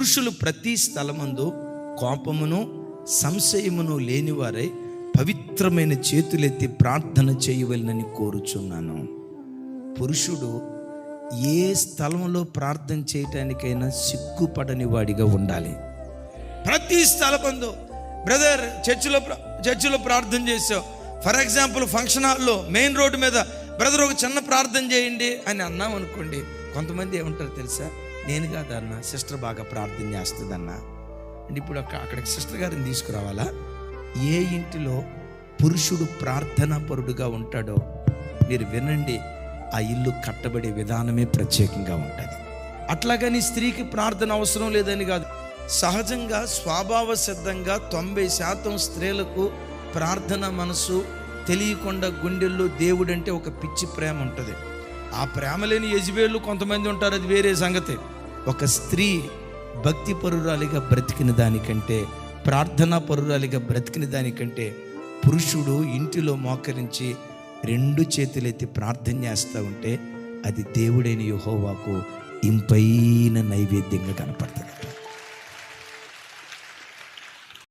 పురుషులు ప్రతి స్థలమందు కోపమును సంశయమును లేనివారై పవిత్రమైన చేతులెత్తి ప్రార్థన చేయవలెనని కోరుచున్నాను. పురుషుడు ఏ స్థలంలో ప్రార్థన చేయటానికైనా సిగ్గుపడని వాడిగా ఉండాలి. ప్రతి స్థలమందు బ్రదర్ చర్చిలో ప్రార్థన చేసావు, ఫర్ ఎగ్జాంపుల్ ఫంక్షన్ హాల్లో మెయిన్ రోడ్డు మీద బ్రదర్ ఒక చిన్న ప్రార్థన చేయండి అని అన్నాం అనుకోండి, కొంతమంది ఏమంటారు తెలుసా, నేను కాదన్నా సిస్టర్ బాగా ప్రార్థన చేస్తుందన్నా అంటే ఇప్పుడు అక్కడికి సిస్టర్ గారిని తీసుకురావాలా? ఏ ఇంటిలో పురుషుడు ప్రార్థనా పరుడుగా ఉంటాడో మీరు వినండి, ఆ ఇల్లు కట్టబడే విధానమే ప్రత్యేకంగా ఉంటుంది. అట్లాగని స్త్రీకి ప్రార్థన అవసరం లేదని కాదు. సహజంగా స్వభావ సిద్ధంగా 90% స్త్రీలకు ప్రార్థన మనసు తెలియకుండా గుండెల్లో దేవుడంటే ఒక పిచ్చి ప్రేమ ఉంటుంది. ఆ ప్రేమ లేని యెజబెలు కొంతమంది ఉంటారు, అది వేరే సంగతి. ఒక స్త్రీ భక్తి పరురాలిగా బ్రతికిన దానికంటే, ప్రార్థనా పరురాలిగా బ్రతికిన దానికంటే పురుషుడు ఇంటిలో మోకరించి 2 చేతులెత్తి ప్రార్థన చేస్తూ ఉంటే అది దేవుడైన యెహోవాకు ఇంపైన నైవేద్యంగా కనపడుతుంది.